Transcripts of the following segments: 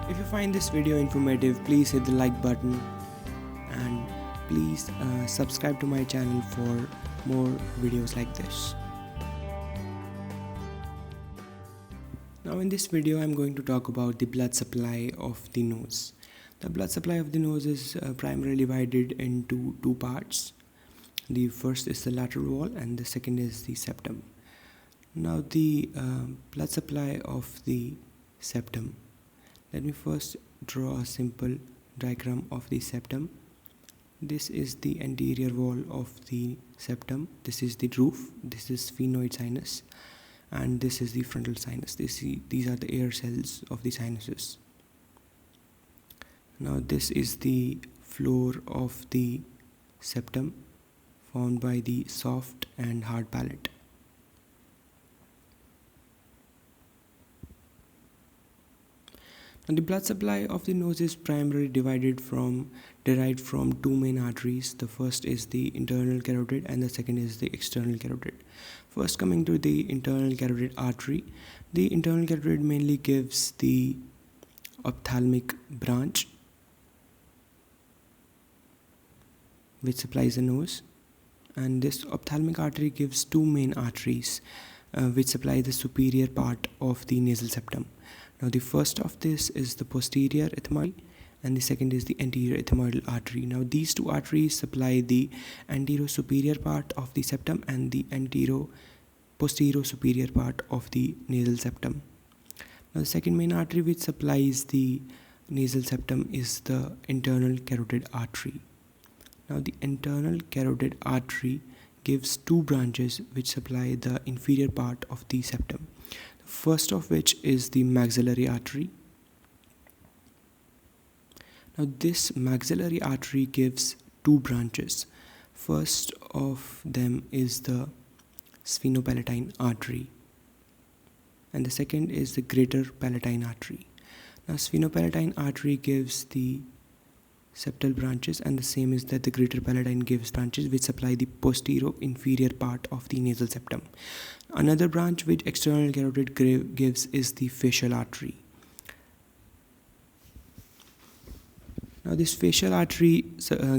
If you find this video informative, please hit the like button and please subscribe to my channel for more videos like this. Now in this video I'm going to talk about the blood supply of the nose. The blood supply of the nose is primarily divided into two parts. The first is the lateral wall and the second is the septum. Now the blood supply of the septum. Let me first draw a simple diagram of the septum. This is the anterior wall of the septum. This is the roof. This is sphenoid sinus. And this is the frontal sinus. These are the air cells of the sinuses. Now this is the floor of the septum formed by the soft and hard palate. Now the blood supply of the nose is primarily derived from two main arteries. The first is the internal carotid and the second is the external carotid. First, coming to the internal carotid artery. The internal carotid mainly gives the ophthalmic branch which supplies the nose, and this ophthalmic artery gives two main arteries which supply the superior part of the nasal septum. Now the first of this is the posterior ethmoidal and the second is the anterior ethmoidal artery. Now these two arteries supply the anterior superior part of the septum and the posterior superior part of the nasal septum. Now the second main artery which supplies the nasal septum is the internal carotid artery. Now the internal carotid artery gives two branches which supply the inferior part of the septum. The first of which is the maxillary artery. Now this maxillary artery gives two branches. First of them is the sphenopalatine artery and the second is the greater palatine artery. Now sphenopalatine artery gives the septal branches and the same is that the greater palatine gives branches which supply the posterior inferior part of the nasal septum. Another branch which external carotid gives is the facial artery. Now this facial artery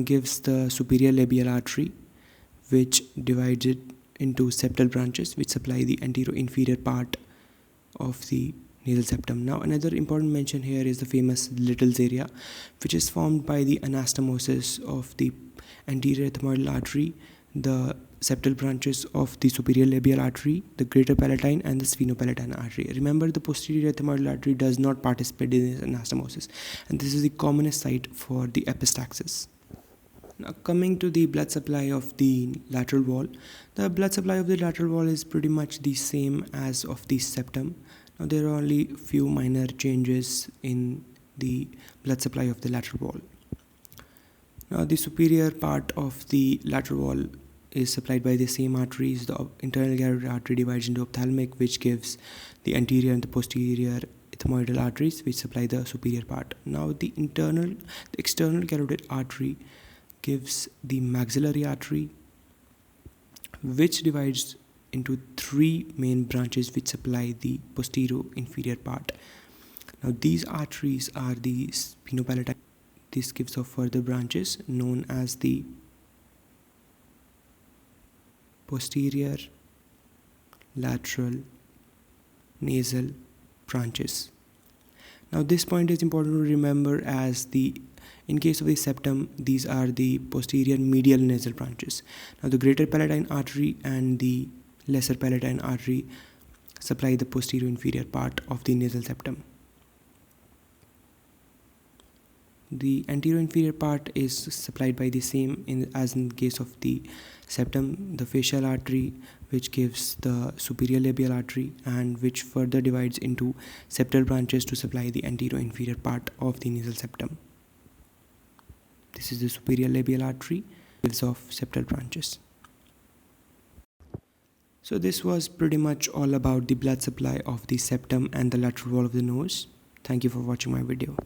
gives the superior labial artery which divides it into septal branches which supply the anterior inferior part of the nasal septum. Now another important mention here is the famous Little's area, which is formed by the anastamose of the anterior ethmoidal artery, the septal branches of the superior labial artery, the greater palatine and the sphenopalatine artery. Remember, the posterior ethmoidal artery does not participate in this anastamose, and this is the commonest site for the epistaxis. Now coming to the blood supply of the lateral wall. The blood supply of the lateral wall is pretty much the same as of the septum. Now there are only few minor changes in the blood supply of the lateral wall. Now the superior part of the lateral wall is supplied by the same arteries. The internal carotid artery divides into ophthalmic, which gives the anterior and the posterior ethmoidal arteries which supply the superior part. Now the external carotid artery gives the maxillary artery which divides into three main branches which supply the posterior inferior part. Now these arteries are the sphenopalatine. This gives off further branches known as the posterior lateral nasal branches. Now this point is important to remember as in case of the septum, these are the posterior medial nasal branches. Now the greater palatine artery and the lesser palatine artery supply the posterior inferior part of the nasal septum. The anterior inferior part is supplied by the same as in case of the septum, the facial artery which gives the superior labial artery and which further divides into septal branches to supply the anterior inferior part of the nasal septum. This is the superior labial artery, gives off septal branches. So this was pretty much all about the blood supply of the septum and the lateral wall of the nose. Thank you for watching my video.